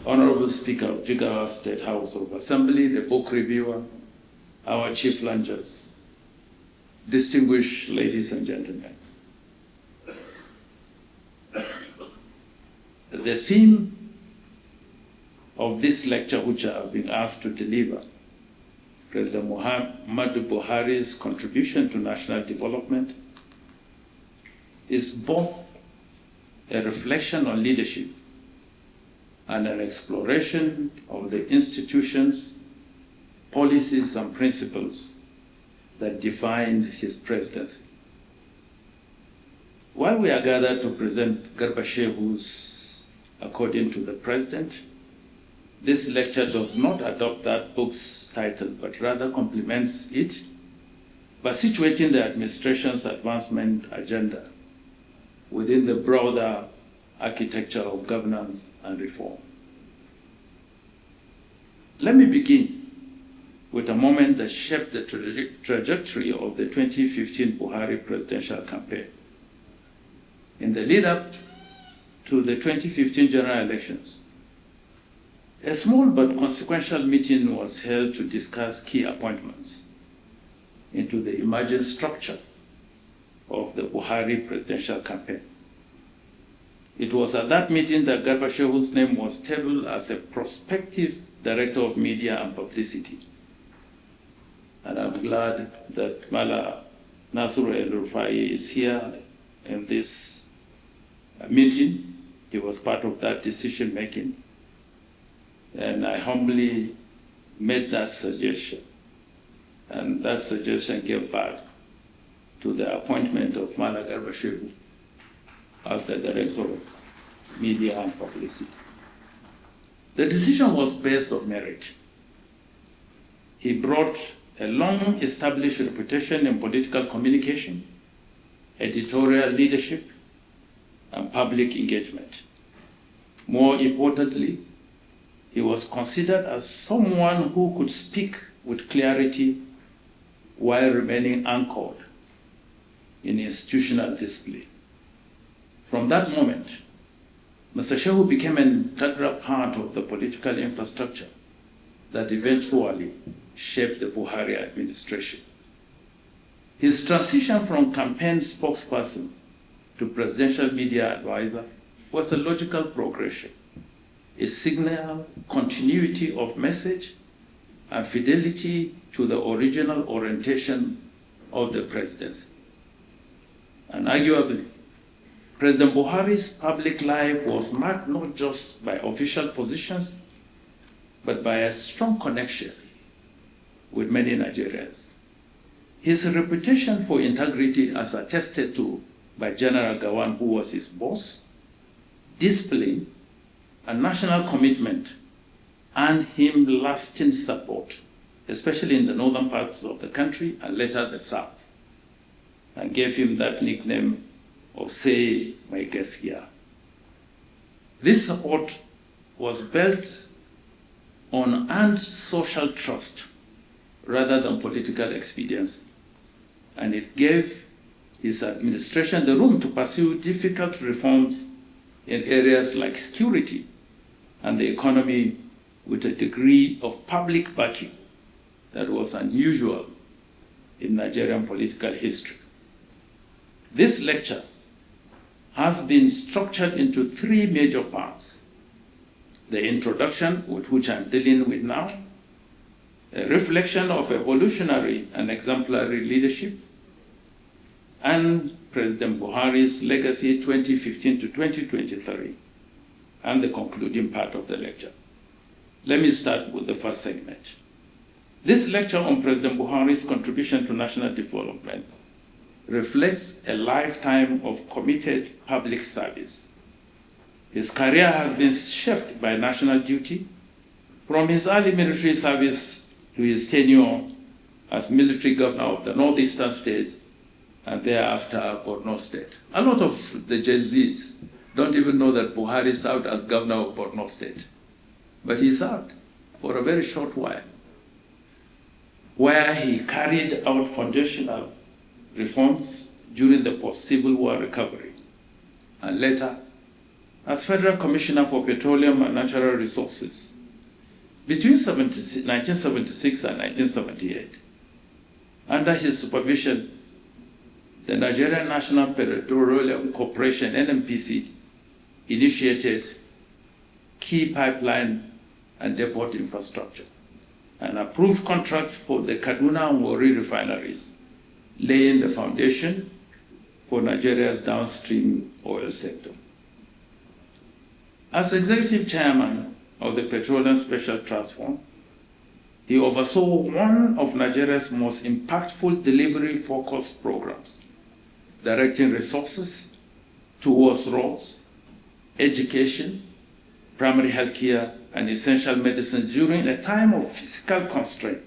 Honorable Speaker of Jigawa State House of Assembly, the book reviewer, our chief lunchers, distinguished ladies and gentlemen. The theme of this lecture, which I have been asked to deliver, President Muhammadu Buhari's contribution to national development, is both a reflection on leadership and an exploration of the institutions, policies, and principles that defined his presidency. While we are gathered to present Garba Shehu's According to the President, this lecture does not adopt that book's title, but rather complements it by situating the administration's advancement agenda within the broader architecture of governance and reform. Let me begin with a moment that shaped the trajectory of the 2015 Buhari presidential campaign. In the lead-up to the 2015 general elections, a small but consequential meeting was held to discuss key appointments into the emerging structure of the Buhari presidential campaign. It was at that meeting that Garba Shehu's name was tabled as a prospective director of media and publicity. And I'm glad that Mala Nasiru El-Rufai is here in this meeting. He was part of that decision making. And I humbly made that suggestion. And that suggestion gave birth to the appointment of Mala Garba Shehu as the Director of Media and Publicity. The decision was based on merit. He brought a long-established reputation in political communication, editorial leadership, and public engagement. More importantly, he was considered as someone who could speak with clarity while remaining anchored in institutional discipline. From that moment, Mr. Shehu became an integral part of the political infrastructure that eventually shaped the Buhari administration. His transition from campaign spokesperson to presidential media advisor was a logical progression, a signal continuity of message and fidelity to the original orientation of the presidency. And arguably, President Buhari's public life was marked not just by official positions, but by a strong connection with many Nigerians. His reputation for integrity, as attested to by General Gawan, who was his boss, discipline, and national commitment earned him lasting support, especially in the northern parts of the country and later the south, and gave him that nickname of Say My Gaskiya. This support was built on earned social trust rather than political expediency, and it gave his administration the room to pursue difficult reforms in areas like security and the economy with a degree of public backing that was unusual in Nigerian political history. This lecture has been structured into three major parts: the introduction, with which I'm dealing with now, a reflection of evolutionary and exemplary leadership, and President Buhari's legacy 2015 to 2023, and the concluding part of the lecture. Let me start with the first segment. This lecture on President Buhari's contribution to national development reflects a lifetime of committed public service. His career has been shaped by national duty, from his early military service to his tenure as military governor of the northeastern states and thereafter Borno State. A lot of the Gen Zs don't even know that Buhari served as governor of Borno State, but he served for a very short while, where he carried out foundational reforms during the post-Civil War recovery, and later as Federal Commissioner for Petroleum and Natural Resources between 1976 and 1978. Under his supervision, the Nigerian National Petroleum Corporation, NNPC, initiated key pipeline and depot infrastructure and approved contracts for the Kaduna and Warri refineries, laying the foundation for Nigeria's downstream oil sector. As executive chairman of the Petroleum Special Trust Fund, he oversaw one of Nigeria's most impactful delivery-focused programs, directing resources towards roads, education, primary health care, and essential medicine during a time of physical constraint.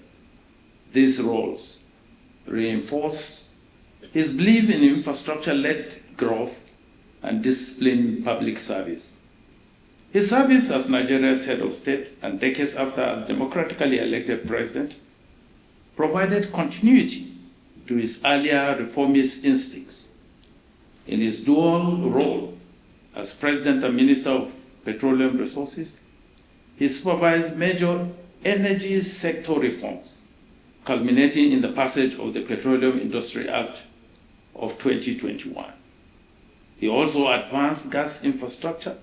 These roles reinforced his belief in infrastructure-led growth and disciplined public service. His service as Nigeria's head of state and decades after as democratically elected president provided continuity to his earlier reformist instincts. In his dual role as President and Minister of Petroleum Resources, he supervised major energy sector reforms, culminating in the passage of the Petroleum Industry Act of 2021. He also advanced gas infrastructure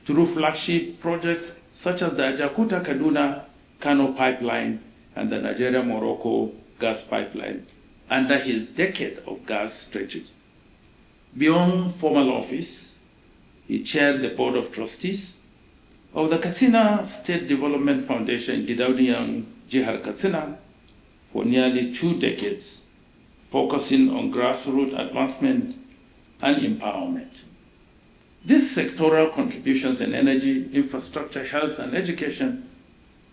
through flagship projects such as the Ajakuta-Kaduna-Kano pipeline and the Nigeria-Morocco gas pipeline under his decade of gas strategy. Beyond formal office, he chaired the Board of Trustees of the Katsina State Development Foundation, Gidaunian Jihar Katsina, for nearly 2 decades, focusing on grassroots advancement and empowerment. These sectoral contributions in energy, infrastructure, health, and education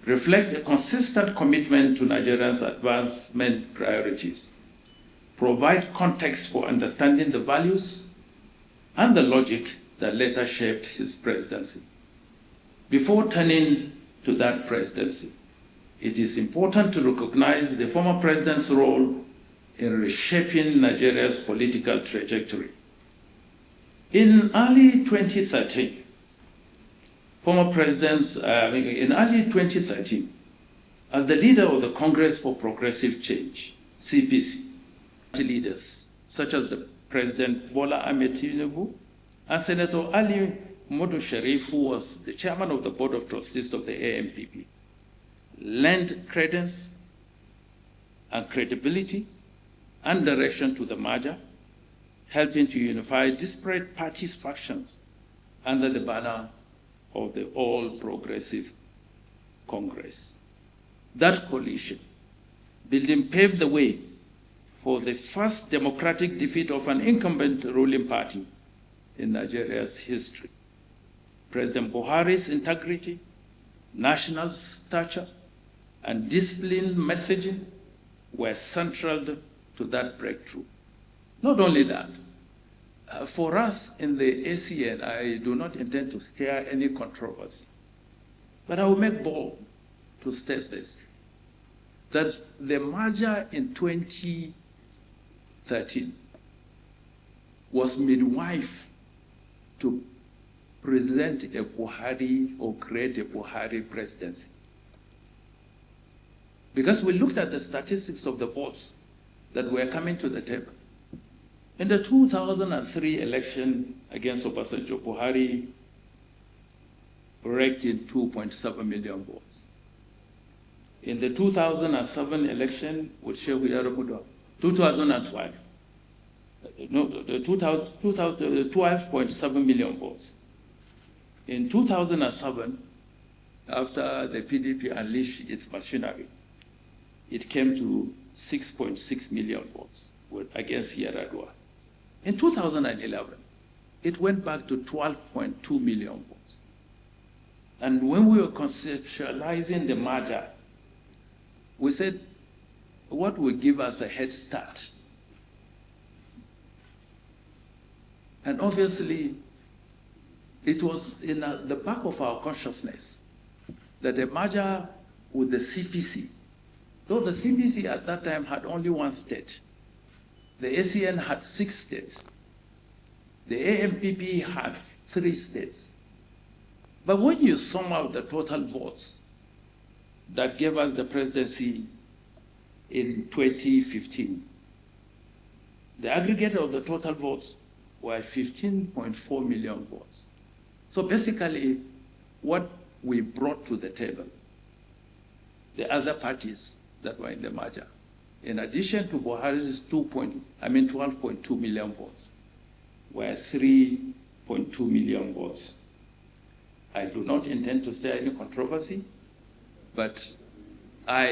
reflect a consistent commitment to Nigeria's advancement priorities, provide context for understanding the values and the logic that later shaped his presidency. Before turning to that presidency, it is important to recognize the former president's role in reshaping Nigeria's political trajectory. In early 2013, as the leader of the Congress for Progressive Change, CPC, leaders such as the President Bola Ahmed Tinubu and Senator Ali Modu Sharif, who was the chairman of the Board of Trustees of the AMPP, lent credence and credibility and direction to the merger, helping to unify disparate parties' factions under the banner of the All Progressive Congress. That coalition building paved the way for the first democratic defeat of an incumbent ruling party in Nigeria's history. President Buhari's integrity, national stature, and disciplined messaging were central to that breakthrough. Not only that, for us in the ACN, I do not intend to stir any controversy, but I will make bold to state this, that the merger in 2013 was midwife to present a Buhari or create a Buhari presidency. Because we looked at the statistics of the votes that were coming to the table. In the 2003 election against Obasanjo, Buhari raked in 2.7 million votes. In the 2007 election with Shehu Yarabuda, 2012, no, the 12.7 million votes. In 2007, after the PDP unleashed its machinery, it came to 6.6 million votes against Yar'Adua. In 2011, it went back to 12.2 million votes. And when we were conceptualizing the merger, we said, what would give us a head start? And obviously, it was in the back of our consciousness that a merger with the CPC, though the CPC at that time had only one state, the ACN had 6 states, the AMPP had 3 states, But when you sum out the total votes that gave us the presidency in 2015, the aggregate of the total votes were 15.4 million votes. So basically, what we brought to the table, the other parties that were in the merger, in addition to Buhari's 12.2 million votes, were 3.2 million votes. I do not intend to stir any controversy, but I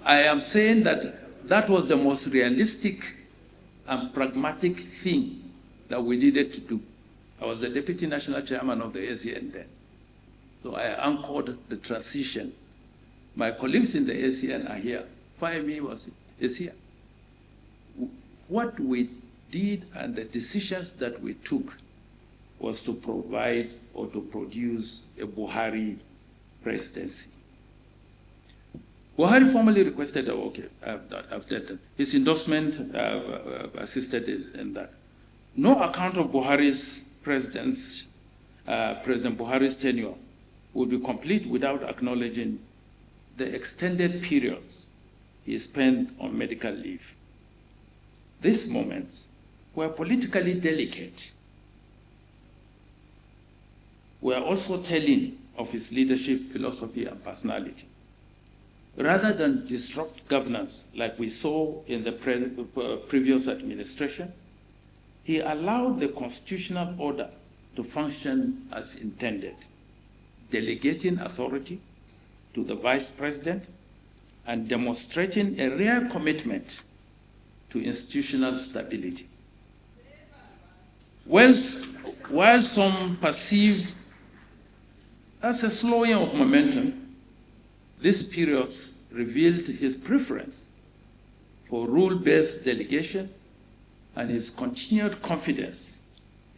am saying that that was the most realistic and pragmatic thing that we needed to do. I was the deputy national chairman of the ACN then. So I anchored the transition. My colleagues in the ACN are here. FIME is here. What we did and the decisions that we took was to provide or to produce a Buhari presidency. Buhari formally requested, I've done that. His endorsement assisted in that. No account of Buhari's President Buhari's tenure would be complete without acknowledging the extended periods he spent on medical leave. These moments were politically delicate, were also telling of his leadership philosophy and personality. Rather than disrupt governance like we saw in the previous administration, he allowed the constitutional order to function as intended, delegating authority to the vice president and demonstrating a rare commitment to institutional stability. While some perceived as a slowing of momentum, these periods revealed his preference for rule-based delegation and his continued confidence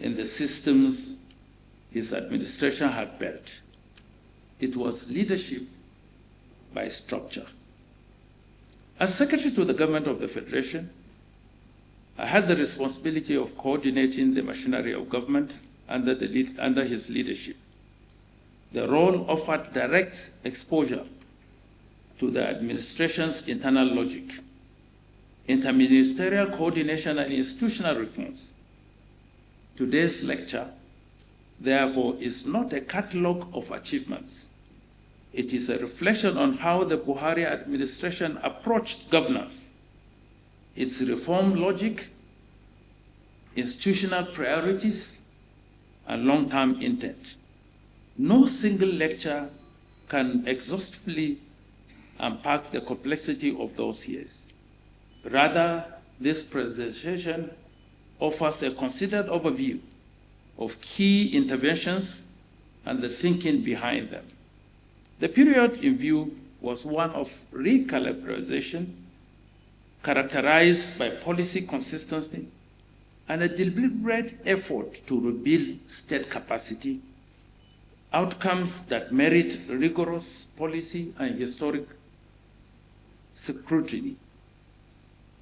in the systems his administration had built. It was leadership by structure. As Secretary to the Government of the Federation, I had the responsibility of coordinating the machinery of government under his leadership. The role offered direct exposure to the administration's internal logic, interministerial coordination and institutional reforms. Today's lecture, therefore, is not a catalogue of achievements. It is a reflection on how the Buhari administration approached governance, its reform logic, institutional priorities, and long-term intent. No single lecture can exhaustively unpack the complexity of those years. Rather, this presentation offers a considered overview of key interventions and the thinking behind them. The period in view was one of recalibration, characterized by policy consistency and a deliberate effort to rebuild state capacity, outcomes that merit rigorous policy and historic scrutiny.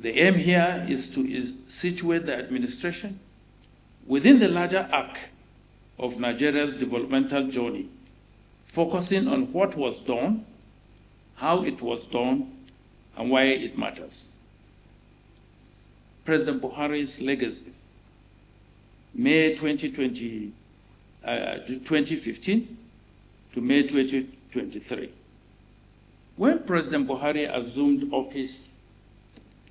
The aim here is to situate the administration within the larger arc of Nigeria's developmental journey, focusing on what was done, how it was done, and why it matters. President Buhari's legacies, May 2015 to May 2023. When President Buhari assumed office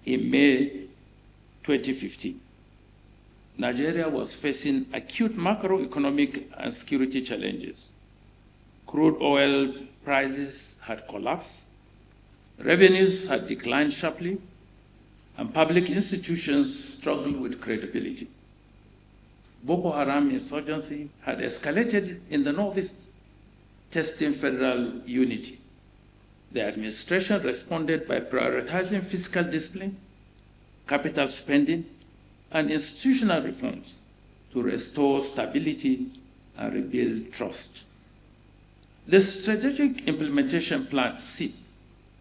in May 2015, Nigeria was facing acute macroeconomic and security challenges. Crude oil prices had collapsed, revenues had declined sharply, and public institutions struggled with credibility. Boko Haram insurgency had escalated in the northeast, testing federal unity. The administration responded by prioritizing fiscal discipline, capital spending, and institutional reforms to restore stability and rebuild trust. The Strategic Implementation Plan, SIP,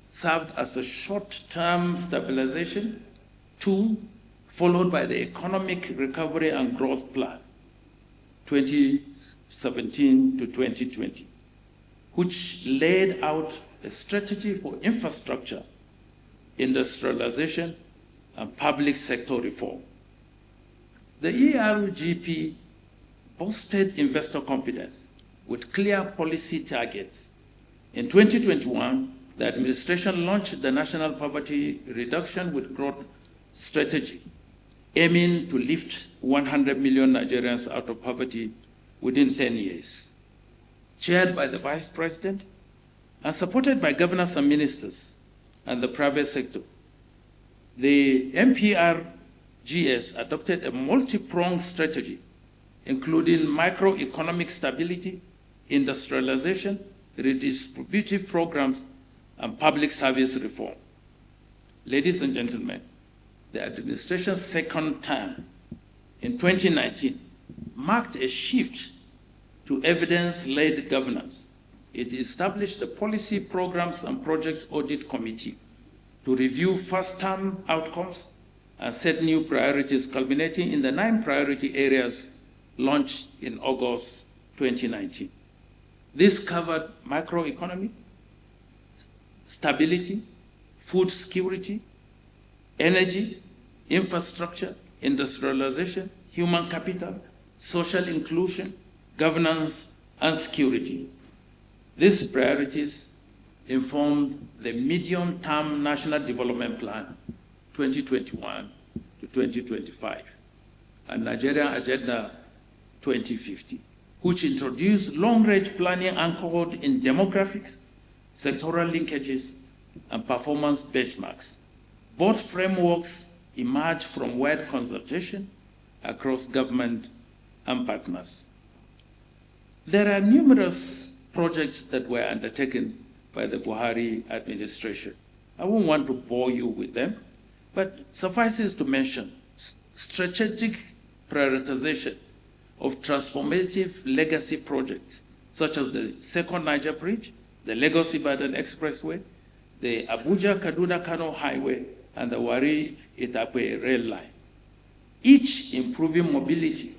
served as a short-term stabilization tool followed by the Economic Recovery and Growth Plan, 2017 to 2020, which laid out a strategy for infrastructure, industrialization, and public sector reform. The ERGP boosted investor confidence with clear policy targets. In 2021, the administration launched the National Poverty Reduction with Growth Strategy, aiming to lift 100 million Nigerians out of poverty within 10 years. Chaired by the Vice President and supported by governors and ministers and the private sector, the NPRGS adopted a multi-pronged strategy, including microeconomic stability, industrialization, redistributive programs, and public service reform. Ladies and gentlemen, the administration's second term in 2019 marked a shift to evidence-led governance. It established the Policy Programs and Projects Audit Committee to review first-term outcomes and set new priorities, culminating in the 9 priority areas launched in August 2019. This covered microeconomy, stability, food security, energy, infrastructure, industrialization, human capital, social inclusion, governance, and security. These priorities informed the medium-term National Development Plan 2021 to 2025 and Nigeria Agenda 2050, which introduced long-range planning anchored in demographics, sectoral linkages, and performance benchmarks. Both frameworks emerged from wide consultation across government and partners. There are numerous projects that were undertaken by the Buhari administration. I won't want to bore you with them, but suffices to mention strategic prioritization of transformative legacy projects, such as the Second Niger Bridge, the Lagos-Ibadan Expressway, the Abuja-Kaduna-Kano Highway, and the Warri-Itakpe Rail Line, each improving mobility,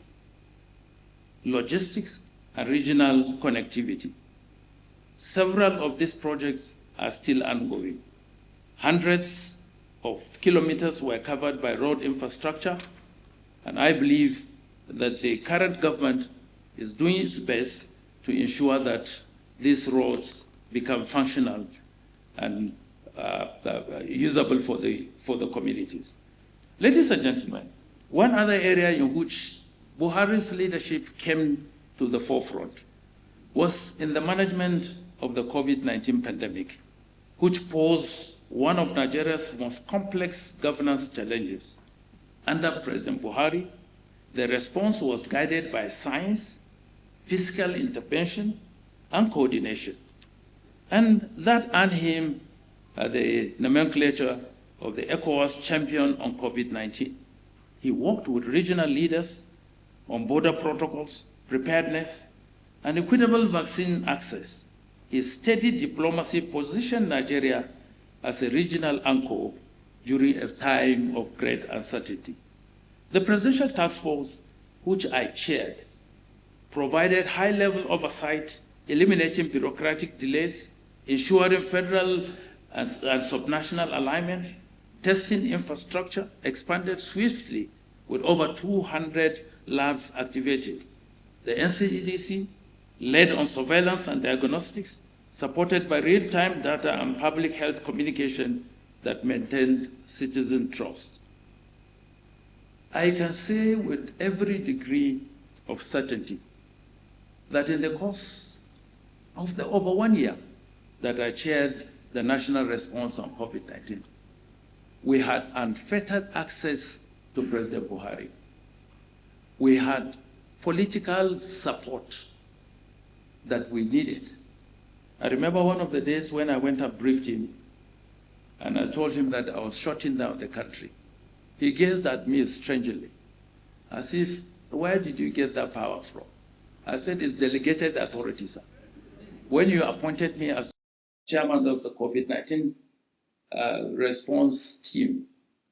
logistics, and regional connectivity. Several of these projects are still ongoing. Hundreds of kilometers were covered by road infrastructure, and I believe that the current government is doing its best to ensure that these roads become functional and usable for the communities. Ladies and gentlemen, one other area in which Buhari's leadership came to the forefront was in the management of the COVID-19 pandemic, which posed one of Nigeria's most complex governance challenges. Under President Buhari, the response was guided by science, fiscal intervention, and coordination. And that earned him the nomenclature of the ECOWAS champion on COVID-19. He worked with regional leaders on border protocols, preparedness, and equitable vaccine access. His steady diplomacy positioned Nigeria as a regional anchor during a time of great uncertainty. The Presidential Task Force, which I chaired, provided high-level oversight, eliminating bureaucratic delays, ensuring federal and subnational alignment, testing infrastructure expanded swiftly with over 200 labs activated. The NCDC led on surveillance and diagnostics, supported by real-time data and public health communication that maintained citizen trust. I can say with every degree of certainty that in the course of the over 1 year that I chaired the national response on COVID-19, we had unfettered access to President Buhari. We had political support that we needed. I remember one of the days when I went and briefed him, and I told him that I was shutting down the country. He gazed at me strangely, as if, where did you get that power from? I said, it's delegated authority, sir. When you appointed me as chairman of the COVID-19 response team,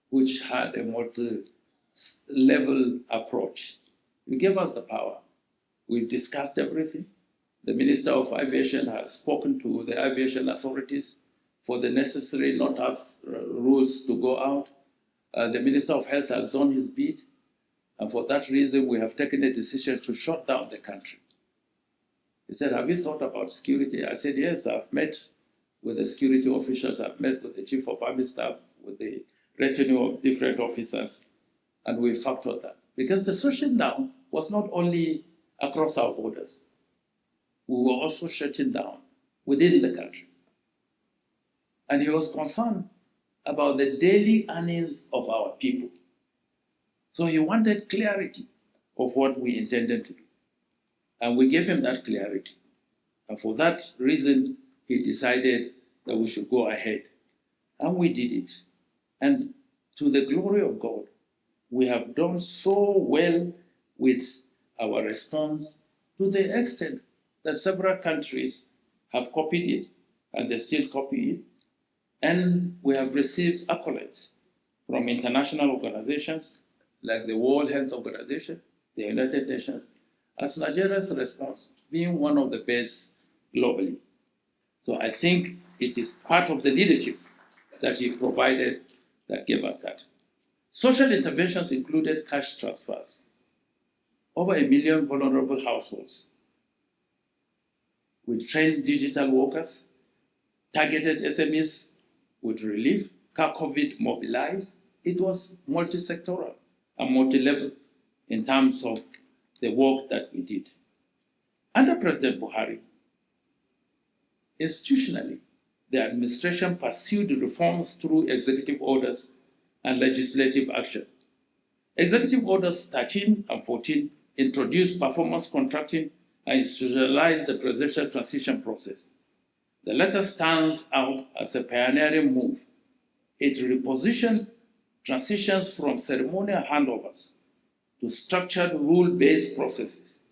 which had a level approach. You gave us the power. We've discussed everything. The Minister of Aviation has spoken to the aviation authorities for the necessary NOTAPS rules to go out. The Minister of Health has done his bit. And for that reason, we have taken a decision to shut down the country. He said, have you thought about security? I said, yes, I've met with the security officials. I've met with the Chief of Army Staff, with the retinue of different officers, and we factored that. Because the shutting down was not only across our borders. We were also shutting down within the country. And he was concerned about the daily earnings of our people. So he wanted clarity of what we intended to do. And we gave him that clarity. And for that reason, he decided that we should go ahead. And we did it. And to the glory of God, we have done so well with our response to the extent that several countries have copied it, and they still copy it. And we have received accolades from international organizations like the World Health Organization, the United Nations, as Nigeria's response being one of the best globally. So I think it is part of the leadership that he provided that gave us that. Social interventions included cash transfers, over 1 million vulnerable households. We trained digital workers, targeted SMEs with relief, COVID mobilized. It was multi-sectoral and multi-level in terms of the work that we did. Under President Buhari, institutionally, the administration pursued reforms through executive orders and legislative action. Executive Orders 13 and 14 introduced performance contracting and institutionalized the presidential transition process. The latter stands out as a pioneering move. It repositioned transitions from ceremonial handovers to structured rule-based processes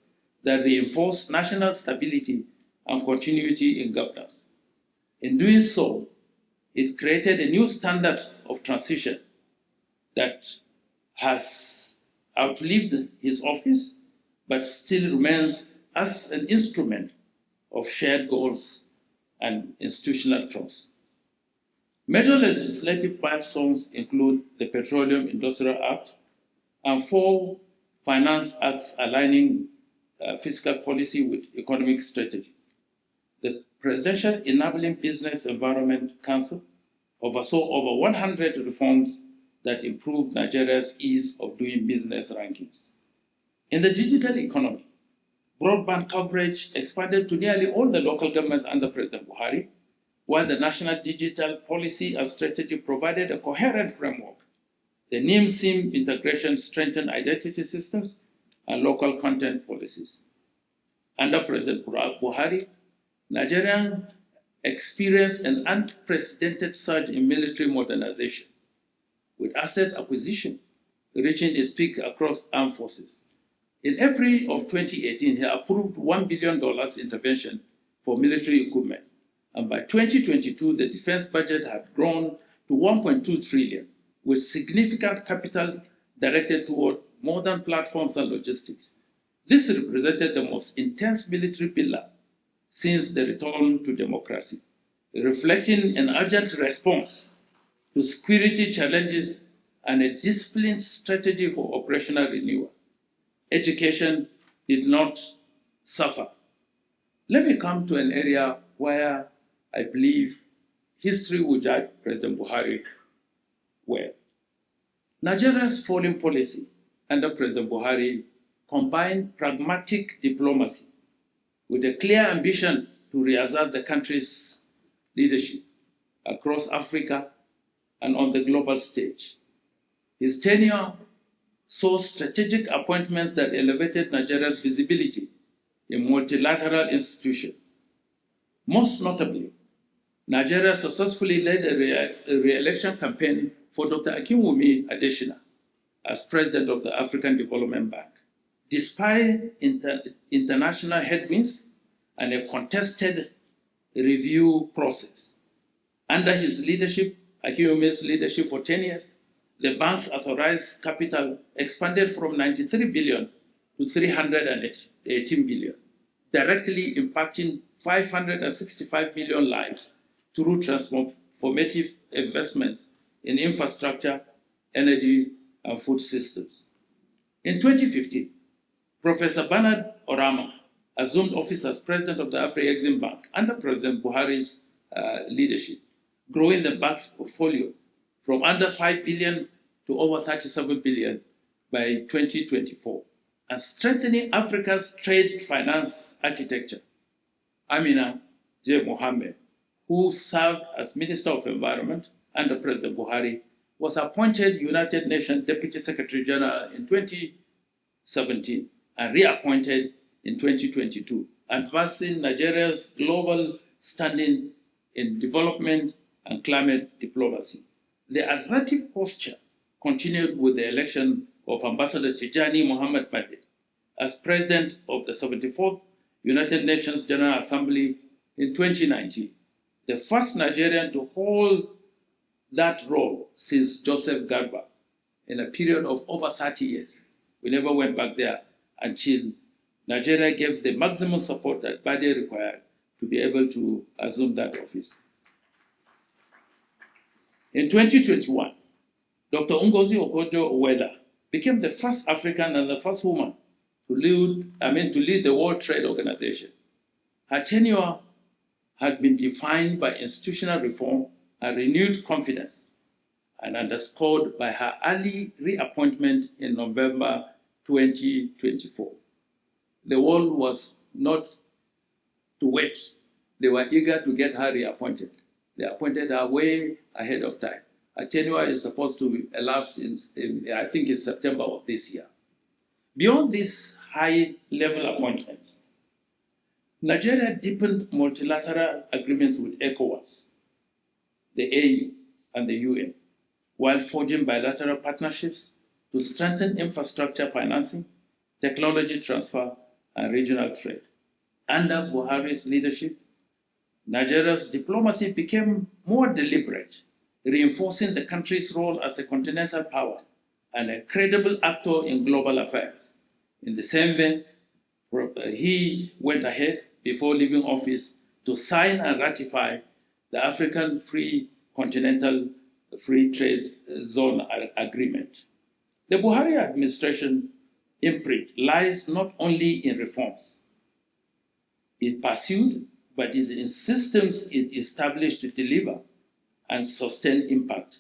that reinforce national stability and continuity in governance. In doing so, it created a new standard of transition that has outlived his office, but still remains as an instrument of shared goals and institutional trust. Major legislative milestones include the Petroleum Industrial Act and 4 finance acts aligning fiscal policy with economic strategy. The Presidential Enabling Business Environment Council oversaw over 100 reforms that improved Nigeria's ease of doing business rankings. In the digital economy, broadband coverage expanded to nearly all the local governments under President Buhari, while the National Digital Policy and Strategy provided a coherent framework. The NIM-SIM integration strengthened identity systems and local content policies. Under President Buhari, Nigeria experienced an unprecedented surge in military modernization, with asset acquisition reaching its peak across armed forces. In April of 2018, he approved $1 billion intervention for military equipment. And by 2022, the defense budget had grown to $1.2 trillion, with significant capital directed toward modern platforms and logistics. This represented the most intense military pillar since the return to democracy, reflecting an urgent response to security challenges and a disciplined strategy for operational renewal. Education did not suffer. Let me come to an area where I believe history will judge President Buhari well. Nigeria's foreign policy under President Buhari combined pragmatic diplomacy with a clear ambition to reassert the country's leadership across Africa and on the global stage. His tenure saw strategic appointments that elevated Nigeria's visibility in multilateral institutions. Most notably, Nigeria successfully led a re-election campaign for Dr. Akinwumi Adesina as president of the African Development Bank. Despite international headwinds and a contested review process, under his leadership, Akinwumi's leadership for 10 years, the bank's authorized capital expanded from 93 billion to 318 billion, directly impacting 565 million lives through transformative investments in infrastructure, energy, and food systems. In 2015, Professor Bernard Orama assumed office as president of the Afro-Exim Bank under President Buhari's leadership, growing the bank's portfolio from under 5 billion to over 37 billion by 2024, and strengthening Africa's trade finance architecture. Amina J. Mohammed, who served as Minister of Environment under President Buhari, was appointed United Nations Deputy Secretary General in 2017 and reappointed in 2022, advancing Nigeria's global standing in development and climate diplomacy. The assertive posture continued with the election of Ambassador Tijani Muhammad Madi as President of the 74th United Nations General Assembly in 2019, the first Nigerian to hold that role since Joseph Garba in a period of over 30 years. We never went back there until Nigeria gave the maximum support that Bade required to be able to assume that office. In 2021, Dr. Ngozi Okonjo-Iweala became the first African and the first woman to lead the World Trade Organization. Her tenure had been defined by institutional reform and renewed confidence, and underscored by her early reappointment in November 2024. The world was not to wait. They were eager to get her reappointed. They appointed her way ahead of time. Her tenure is supposed to elapse in September of this year. Beyond these high-level appointments, Nigeria deepened multilateral agreements with ECOWAS, the AU, and the UN, while forging bilateral partnerships to strengthen infrastructure financing, technology transfer, and regional trade. Under Buhari's leadership, Nigeria's diplomacy became more deliberate, reinforcing the country's role as a continental power and a credible actor in global affairs. In the same vein, he went ahead before leaving office to sign and ratify the African Free Continental Free Trade Zone Agreement. The Buhari administration imprint lies not only in reforms it pursued, but in systems it established to deliver and sustain impact.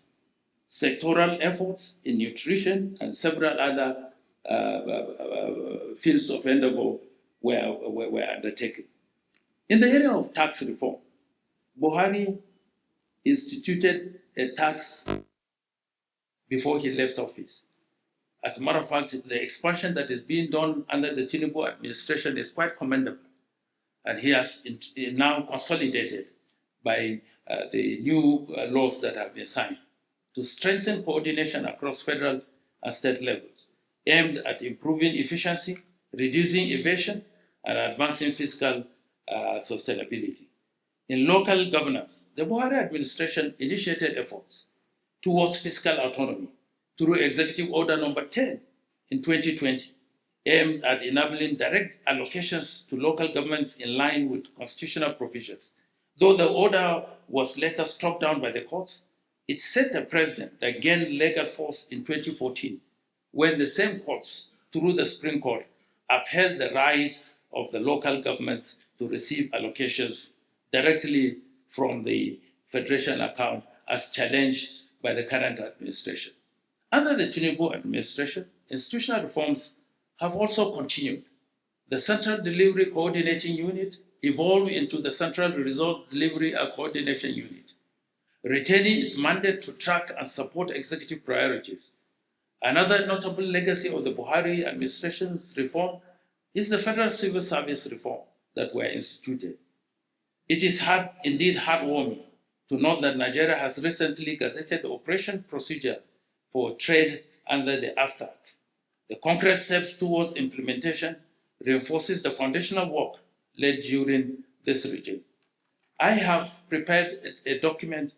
Sectoral efforts in nutrition and several other fields of endeavor were undertaken. In the area of tax reform, Buhari instituted a tax before he left office. As a matter of fact, the expansion that is being done under the Tinubu administration is quite commendable. And he has now consolidated by the new laws that have been signed to strengthen coordination across federal and state levels, aimed at improving efficiency, reducing evasion, and advancing fiscal sustainability. In local governance, the Buhari administration initiated efforts towards fiscal autonomy through Executive Order Number 10 in 2020, aimed at enabling direct allocations to local governments in line with constitutional provisions. Though the order was later struck down by the courts, it set a precedent that gained legal force in 2014, when the same courts, through the Supreme Court, upheld the right of the local governments to receive allocations directly from the federation account as challenged by the current administration. Under the Tinubu administration, institutional reforms have also continued. The Central Delivery Coordinating Unit evolved into the Central Result Delivery and Coordination Unit, retaining its mandate to track and support executive priorities. Another notable legacy of the Buhari administration's reform is the Federal Civil Service reform that were instituted. It is indeed heartwarming to note that Nigeria has recently gazetted the operation procedure for trade under the AFTA Act. The concrete steps towards implementation reinforces the foundational work led during this regime. I have prepared a document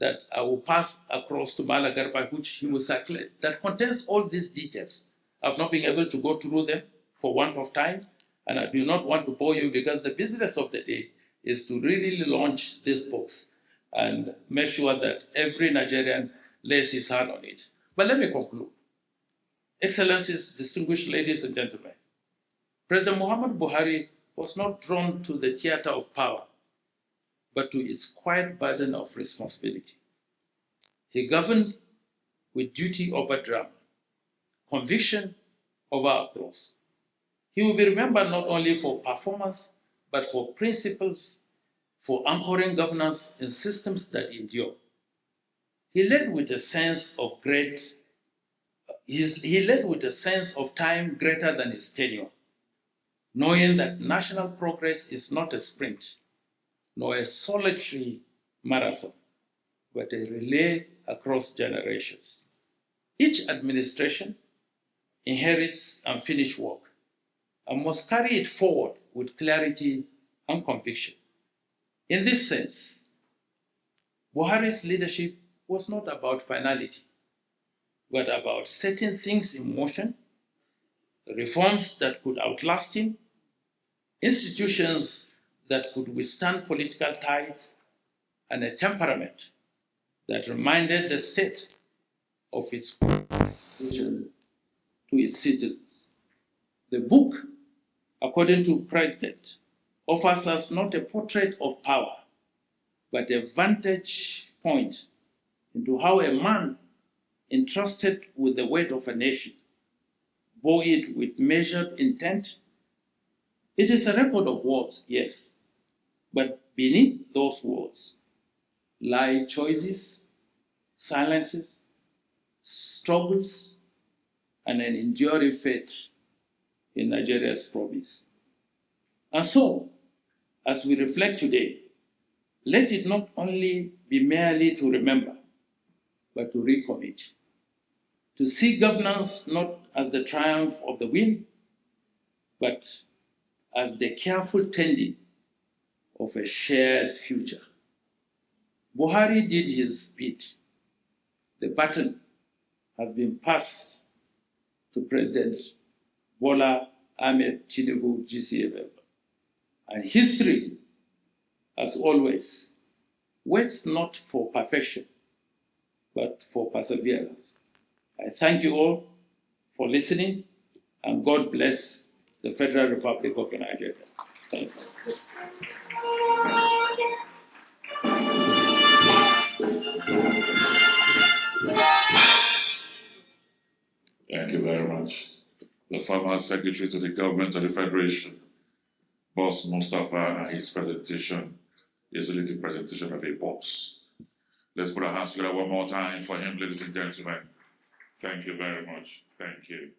that I will pass across to Malagarba, which he will circulate, that contains all these details. I've not been able to go through them for want of time, and I do not want to bore you because the business of the day is to really launch these books and make sure that every Nigerian lays his hand on it. But let me conclude. Excellencies, distinguished ladies and gentlemen, President Muhammadu Buhari was not drawn to the theater of power, but to its quiet burden of responsibility. He governed with duty over drama, conviction over applause. He will be remembered not only for performance, but for principles, for anchoring governance in systems that endure. He led with a sense of time greater than his tenure, knowing that national progress is not a sprint, nor a solitary marathon, but a relay across generations. Each administration inherits unfinished work and must carry it forward with clarity and conviction. In this sense, Buhari's leadership was not about finality, but about setting things in motion, reforms that could outlast him, institutions that could withstand political tides, and a temperament that reminded the state of its contribution to its citizens. The book, according to President, offers us not a portrait of power, but a vantage point into how a man entrusted with the weight of a nation bore it with measured intent. It is a record of words, yes, but beneath those words lie choices, silences, struggles, and an enduring faith in Nigeria's promise. And so, as we reflect today, let it not only be merely to remember, but to recommit, to see governance not as the triumph of the wind, but as the careful tending of a shared future. Buhari did his bit. The baton has been passed to President Bola Ahmed Tinubu GCFF. And history, as always, waits not for perfection, but for perseverance. I thank you all for listening, and God bless the Federal Republic of Nigeria. Thank you. Thank you very much. The former Secretary to the Government of the Federation, Boss Mustapha, and his presentation is really the presentation of a boss. Let's put our hands together one more time for him, ladies and gentlemen. Thank you very much. Thank you.